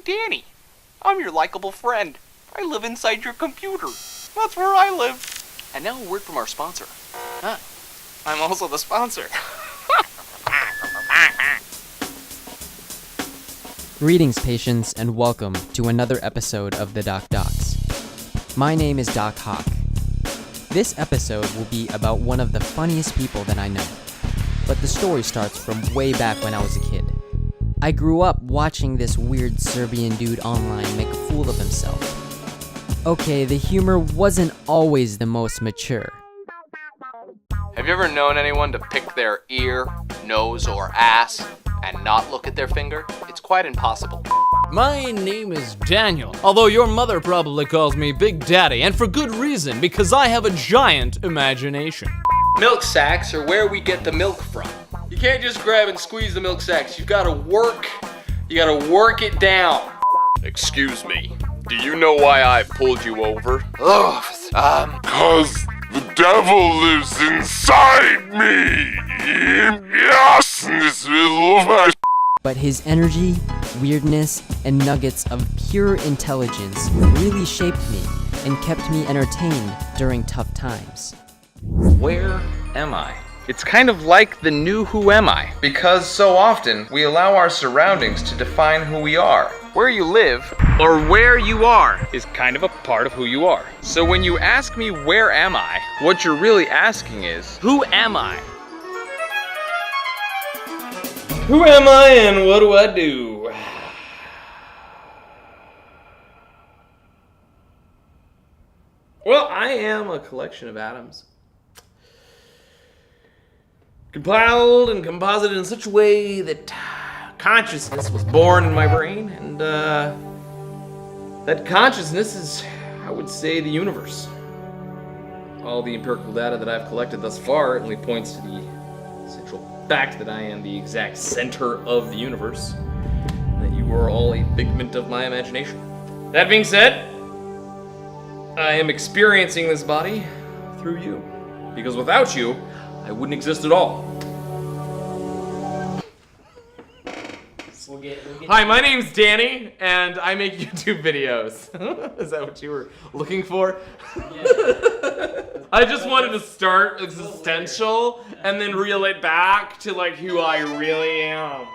Danny. I'm your likable friend. I live inside your computer. That's where I live. And now a word from our sponsor. Huh. I'm also the sponsor. Greetings, patients, and welcome to another episode of the Doc Docs. My name is Doc Hawk. This episode will be about one of the funniest people that I know. But the story starts from way back when I was a kid. I grew up watching this weird Serbian dude online make a fool of himself. Okay, the humor wasn't always the most mature. Have you ever known anyone to pick their ear, nose, or ass and not look at their finger? It's quite impossible. My name is Daniel, although your mother probably calls me Big Daddy, and for good reason, because I have a giant imagination. Milk sacks are where we get the milk from. You can't just grab and squeeze the milk sacks. You gotta work it down. Excuse me, do you know why I pulled you over? Cause the devil lives inside me. Yes, this is my. But his energy, weirdness, and nuggets of pure intelligence really shaped me and kept me entertained during tough times. Where am I? It's kind of like the new Who Am I? Because so often we allow our surroundings to define who we are. Where you live, or where you are, is kind of a part of who you are. So when you ask me where am I, what you're really asking is, who am I? Who am I and what do I do? Well, I am a collection of atoms, compiled and composited in such a way that consciousness was born in my brain, and that consciousness is, I would say, the universe. All the empirical data that I've collected thus far only points to the central fact that I am the exact center of the universe, and that you are all a figment of my imagination. That being said, I am experiencing this body through you, because without you, I wouldn't exist at all. Hi, my name's Danny, and I make YouTube videos. Is that what you were looking for? Yeah. I just wanted to start existential and then reel it back to like who I really am.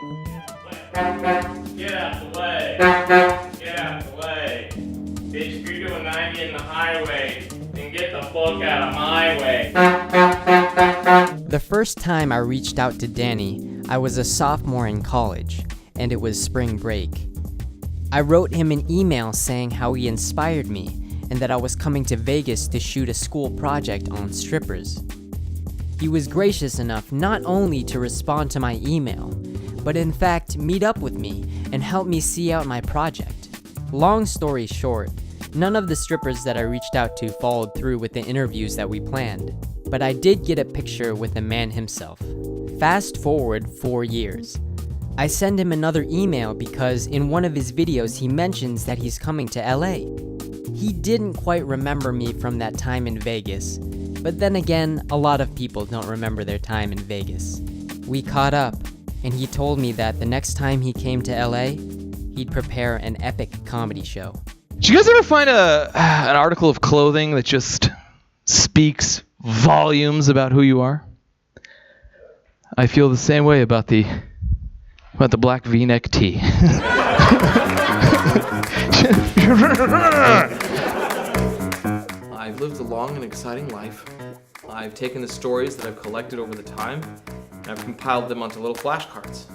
Get out the way. Get out the way. Bitch, if you're doing 90 in the highway, then get the fuck out of my way. The first time I reached out to Danny, I was a sophomore in college, and it was spring break. I wrote him an email saying how he inspired me and that I was coming to Vegas to shoot a school project on strippers. He was gracious enough not only to respond to my email, but in fact meet up with me and help me see out my project. Long story short, none of the strippers that I reached out to followed through with the interviews that we planned, but I did get a picture with the man himself. Fast forward 4 years. I send him another email because in one of his videos he mentions that he's coming to LA. He didn't quite remember me from that time in Vegas, but then again, a lot of people don't remember their time in Vegas. We caught up, and he told me that the next time he came to LA, he'd prepare an epic comedy show. Did you guys ever find an article of clothing that just speaks volumes about who you are? I feel the same way about the black V-neck tee. I've lived a long and exciting life. I've taken the stories that I've collected over the time, and I've compiled them onto little flashcards.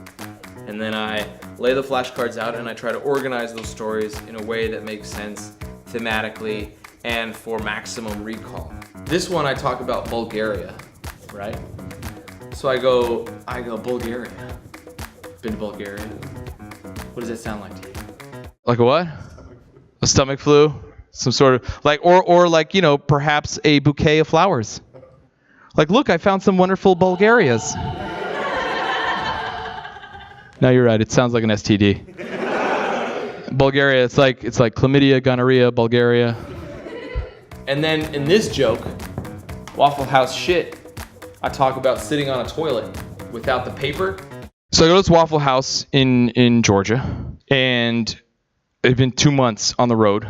And then I lay the flashcards out and I try to organize those stories in a way that makes sense thematically and for maximum recall. This one I talk about Bulgaria, right? So I go Bulgaria. Been to Bulgaria. What does that sound like to you? Like a what? A stomach flu? Some sort of like, or like, you know, perhaps a bouquet of flowers. Like, look, I found some wonderful Bulgarias. No, you're right. It sounds like an STD. Bulgaria, it's like chlamydia, gonorrhea, Bulgaria. And then in this joke, Waffle House shit, I talk about sitting on a toilet without the paper. So I go to this Waffle House in Georgia, and It's been 2 months on the road,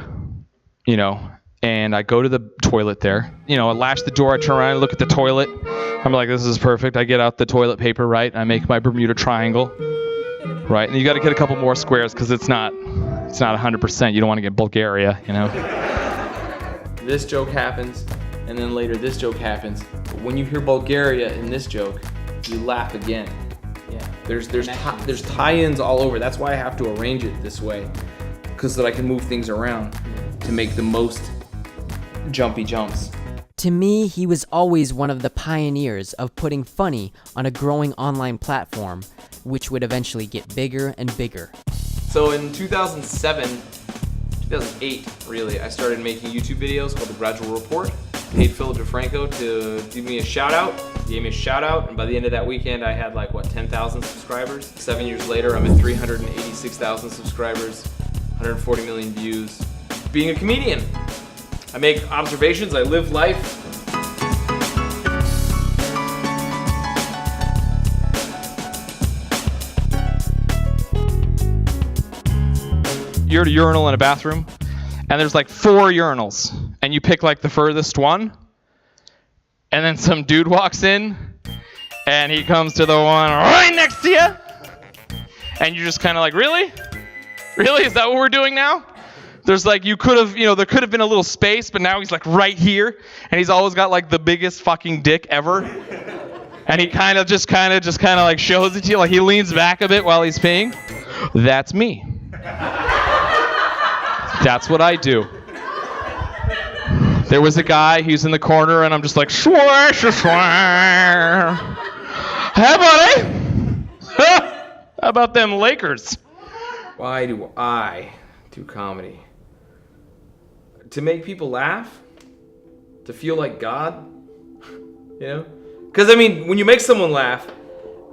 you know, and I go to the toilet there. You know, I latch the door, I turn around, I look at the toilet. I'm like, this is perfect. I get out the toilet paper, right? I make my Bermuda Triangle, right? And you got to get a couple more squares because it's not 100%. You don't want to get Bulgaria, you know? This joke happens, and then later this joke happens. But when you hear Bulgaria in this joke, you laugh again. Yeah. There's tie-ins all over. That's why I have to arrange it this way, because that I can move things around to make the most jumpy jumps. To me, he was always one of the pioneers of putting funny on a growing online platform, which would eventually get bigger and bigger. So in 2008, really, I started making YouTube videos called The Gradual Report. Paid Philip DeFranco to give me a shout out. He gave me a shout out, and by the end of that weekend, I had 10,000 subscribers. 7 years later, I'm at 386,000 subscribers, 140 million views. Being a comedian, I make observations, I live life. You're at a urinal in a bathroom, and there's 4 urinals, and you pick the furthest one, and then some dude walks in, and he comes to the one right next to you, and you're just kind of really? Really? Is that what we're doing now? There's you could have, there could have been a little space, but now he's right here, and he's always got the biggest fucking dick ever, and he kind of just shows it to you, he leans back a bit while he's peeing. That's me. That's what I do. There was a guy, he's in the corner, and I'm just swear. Hey, buddy. How about them Lakers? Why do I do comedy? To make people laugh? To feel like God? You know? Because, when you make someone laugh,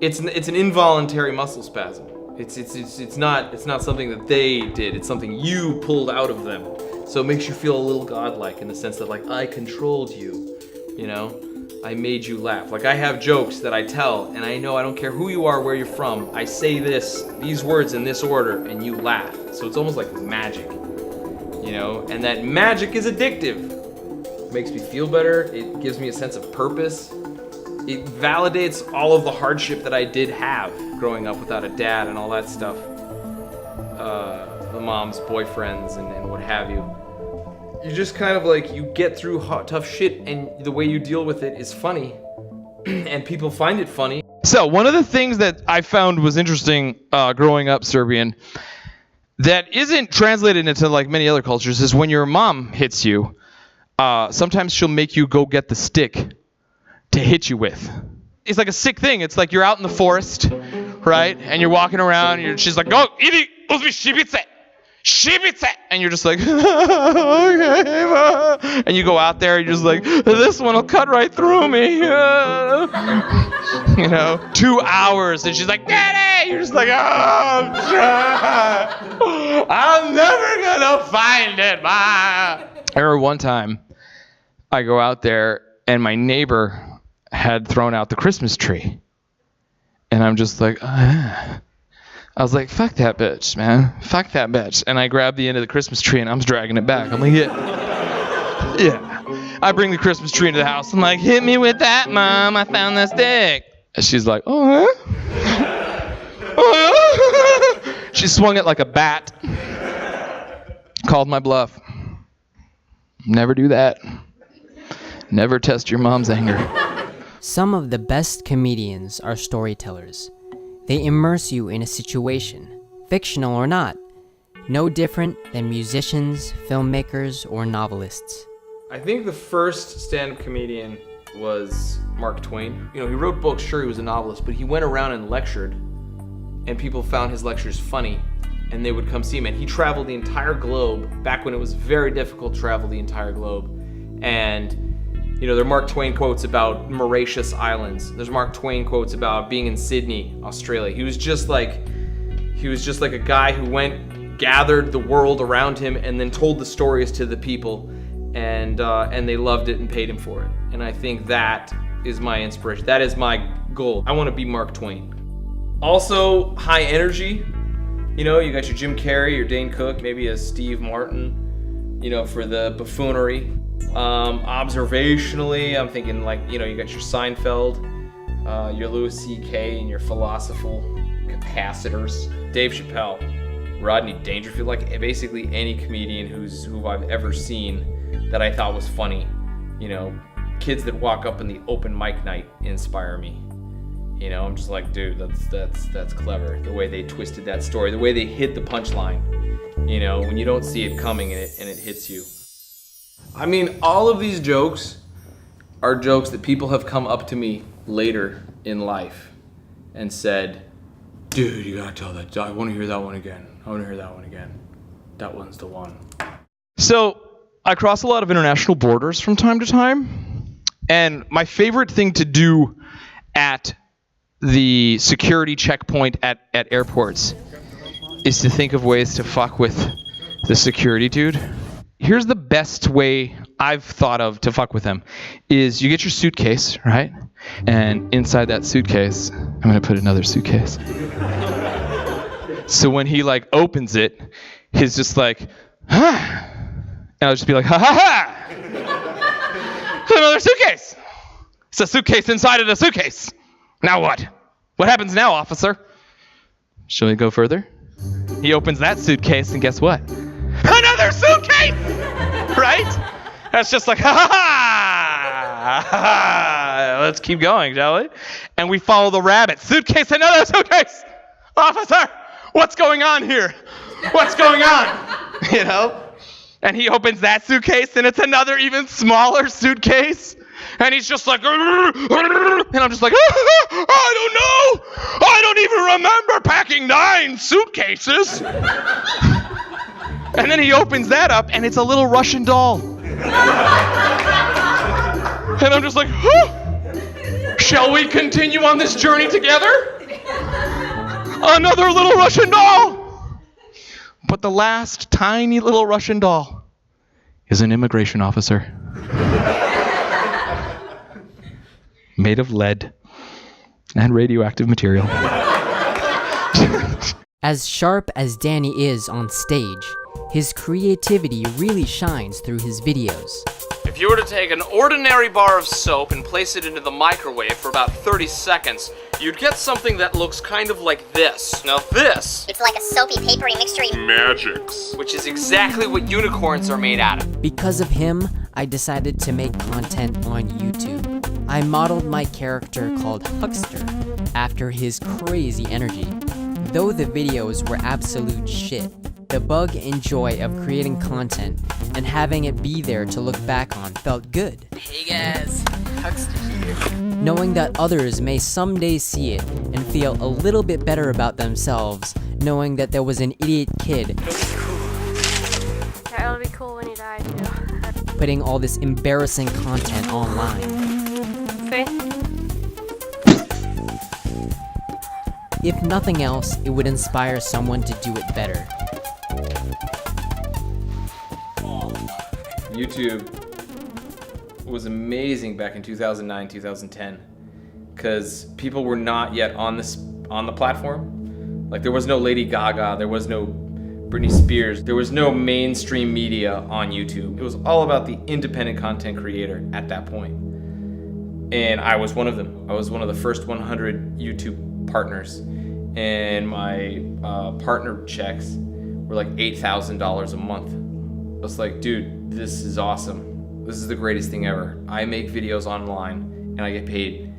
it's an involuntary muscle spasm. It's not something that they did. It's something you pulled out of them. So it makes you feel a little godlike in the sense that I controlled you, you know? I made you laugh. I have jokes that I tell, and I know I don't care who you are, where you're from. I say these words in this order, and you laugh. So it's almost like magic, you know? And that magic is addictive. It makes me feel better. It gives me a sense of purpose. It validates all of the hardship that I did have growing up without a dad and all that stuff. The mom's boyfriends and what have you. You just kind of you get through tough shit, and the way you deal with it is funny. And people find it funny. So one of the things that I found was interesting growing up Serbian that isn't translated into many other cultures is when your mom hits you, sometimes she'll make you go get the stick to hit you with. It's a sick thing. It's you're out in the forest, right? And you're walking around, and she's go, idi, uzmi šibice, šibice. And you're just okay, ma. And you go out there, and you're just this one will cut right through me. 2 hours, and she's Daddy! You're just I'm trying. I'm never gonna find it, ma. I remember one time, I go out there, and my neighbor had thrown out the Christmas tree. And I'm just I was fuck that bitch, man. Fuck that bitch. And I grabbed the end of the Christmas tree, and I'm dragging it back. I'm yeah. I bring the Christmas tree into the house. I'm hit me with that, Mom. I found that stick. And she's oh, huh? She swung it like a bat. Called my bluff. Never do that. Never test your mom's anger. Some of the best comedians are storytellers. They immerse you in a situation, fictional or not, no different than musicians, filmmakers, or novelists. I think the first stand-up comedian was Mark Twain. He wrote books, sure, he was a novelist, but he went around and lectured, and people found his lectures funny, and they would come see him. And he traveled the entire globe, back when it was very difficult to travel the entire globe. And there are Mark Twain quotes about Mauritius Islands. There's Mark Twain quotes about being in Sydney, Australia. He was just like a guy who went, gathered the world around him, and then told the stories to the people, and they loved it and paid him for it. And I think that is my inspiration. That is my goal. I want to be Mark Twain. Also, high energy. You know, you got your Jim Carrey, your Dane Cook, maybe a Steve Martin, you know, for the buffoonery. Observationally, I'm thinking like, you know, you got your Seinfeld, your Louis C.K. and your philosophical capacitors. Dave Chappelle, Rodney Dangerfield, like basically any comedian who I've ever seen that I thought was funny. You know, kids that walk up in the open mic night inspire me. You know, I'm just like, dude, that's clever. The way they twisted that story, the way they hit the punchline. You know, when you don't see it coming and it hits you. I mean, all of these jokes are jokes that people have come up to me later in life and said, dude, you gotta tell that. I want to hear that one again. I want to hear that one again. That one's the one. So I cross a lot of international borders from time to time, and my favorite thing to do at the security checkpoint at airports is to think of ways to fuck with the security dude. Here's the best way I've thought of to fuck with him is you get your suitcase, right? And inside that suitcase, I'm going to put another suitcase. So when he like opens it, he's just like, huh? And I'll just be like, ha ha ha! It's another suitcase! It's a suitcase inside of a suitcase! Now what? What happens now, officer? Shall we go further? He opens that suitcase and guess what? Another suitcase! Right? That's just like, ha ha ha! Ha ha! Let's keep going, shall we? And we follow the rabbit. Suitcase, another suitcase! Officer, what's going on here? What's going on? You know? And he opens that suitcase and it's another even smaller suitcase. And he's just like, and I'm just like, I don't know. I don't even remember packing 9 suitcases. And then he opens that up and it's a little Russian doll. And I'm just like, shall we continue on this journey together? Another little Russian doll. But the last tiny little Russian doll is an immigration officer. Made of lead and radioactive material. As sharp as Danny is on stage, his creativity really shines through his videos. If you were to take an ordinary bar of soap and place it into the microwave for about 30 seconds, you'd get something that looks kind of like this. Now this, It's like a soapy, papery mixture. Magics. which is exactly what unicorns are made out of. Because of him, I decided to make content on YouTube. I modeled my character called Huckster after his crazy energy. Though the videos were absolute shit, the bug and joy of creating content and having it be there to look back on felt good. Hey guys, Huckster here. Knowing that others may someday see it and feel a little bit better about themselves, knowing that there was an idiot kid Yeah, it'll be cool when you die too. putting all this embarrassing content online. See? If nothing else, it would inspire someone to do it better. YouTube was amazing back in 2009, 2010, because people were not yet on the platform. Like there was no Lady Gaga, there was no Britney Spears, there was no mainstream media on YouTube. It was all about the independent content creator at that point. And I was one of them. I was one of the first 100 YouTube partners, and my partner checks were like $8,000 a month. I was like, dude, this is awesome. This is the greatest thing ever. I make videos online and I get paid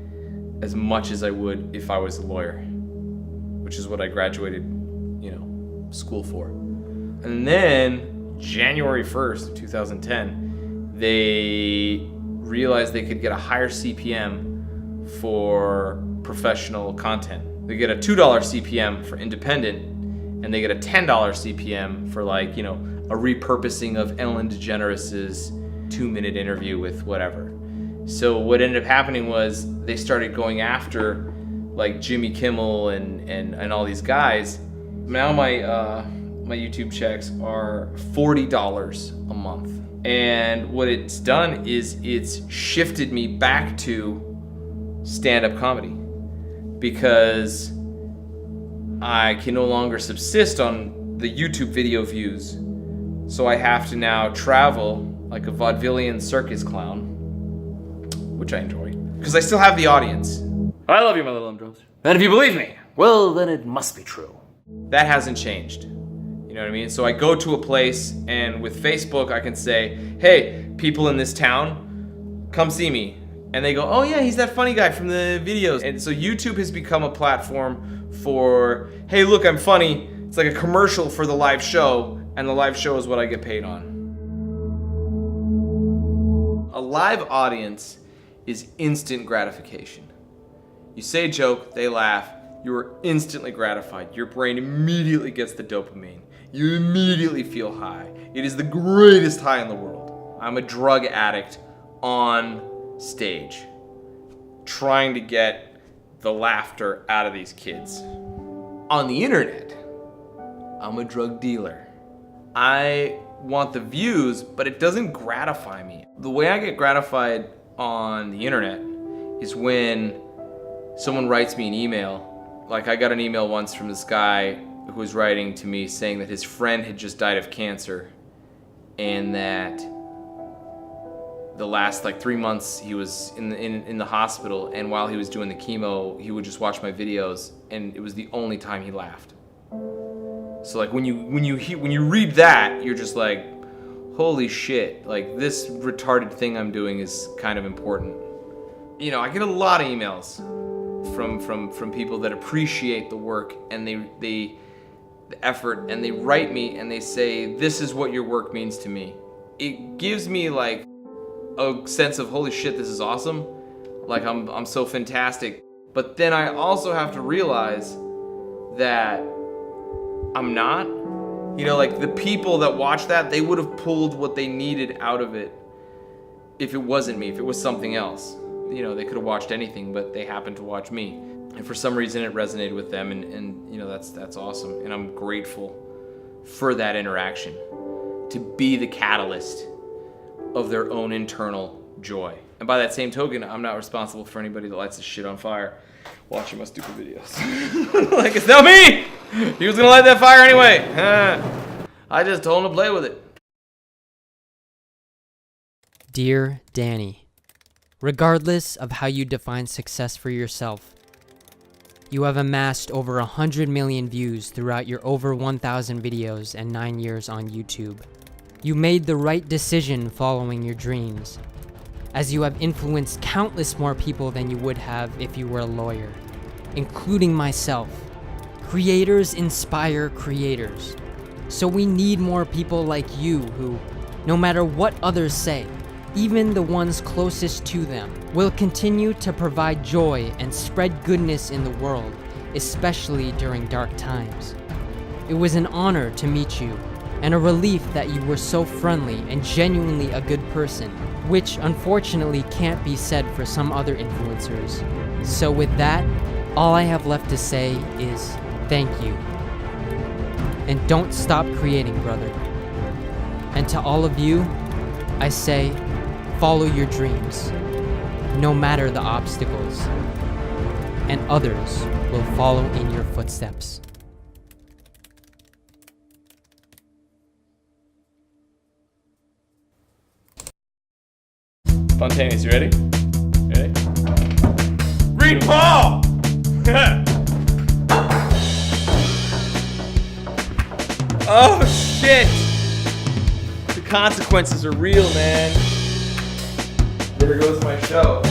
as much as I would if I was a lawyer, which is what I graduated, school for. And then January 1st, 2010, they realized they could get a higher CPM for professional content. They get a $2 CPM for independent, and they get a $10 CPM for a repurposing of Ellen DeGeneres' 2-minute interview with whatever. So what ended up happening was they started going after like Jimmy Kimmel and all these guys. Now my YouTube checks are $40 a month. And what it's done is it's shifted me back to stand-up comedy, because I can no longer subsist on the YouTube video views. So I have to now travel like a vaudevillian circus clown, which I enjoy, because I still have the audience. I love you, my little umdrums. And if you believe me, well, then it must be true. That hasn't changed. You know what I mean? So I go to a place, and with Facebook, I can say, hey, people in this town, come see me. And they go, oh yeah, he's that funny guy from the videos. And so YouTube has become a platform for, hey, look, I'm funny. It's like a commercial for the live show, and the live show is what I get paid on. A live audience is instant gratification. You say a joke, they laugh, you are instantly gratified. Your brain immediately gets the dopamine. You immediately feel high. It is the greatest high in the world. I'm a drug addict on stage, trying to get the laughter out of these kids. On the internet, I'm a drug dealer. I want the views, but it doesn't gratify me. The way I get gratified on the internet is when someone writes me an email. Like, I got an email once from this guy who was writing to me saying that his friend had just died of cancer, and that the last like 3 months he was in the hospital, and while he was doing the chemo, he would just watch my videos, and it was the only time he laughed. So like when you read that, you're just like, holy shit, like this retarded thing I'm doing is kind of important. You know, I get a lot of emails from people that appreciate the work and the effort, and they write me and they say, this is what your work means to me. It gives me like a sense of, holy shit, this is awesome. Like I'm so fantastic. But then I also have to realize that I'm not. You know, like the people that watch that, they would have pulled what they needed out of it if it wasn't me, if it was something else. You know, they could have watched anything, but they happened to watch me. And for some reason it resonated with them, and you know, that's awesome. And I'm grateful for that interaction, to be the catalyst of their own internal joy. And by that same token, I'm not responsible for anybody that lights this shit on fire watching my stupid videos. Like, it's not me! He was gonna light that fire anyway. I just told him to play with it. Dear Danny, regardless of how you define success for yourself, you have amassed over 100 million views throughout your over 1,000 videos and 9 years on YouTube. You made the right decision following your dreams, as you have influenced countless more people than you would have if you were a lawyer, including myself. Creators inspire creators, so we need more people like you who, no matter what others say, even the ones closest to them, will continue to provide joy and spread goodness in the world, especially during dark times. It was an honor to meet you, and a relief that you were so friendly and genuinely a good person, which unfortunately can't be said for some other influencers. So with that, all I have left to say is thank you. And don't stop creating, brother. And to all of you, I say, follow your dreams, no matter the obstacles, and others will follow in your footsteps. Spontaneous, you ready? Ready? Green ball! Oh shit! The consequences are real, man. There goes my show.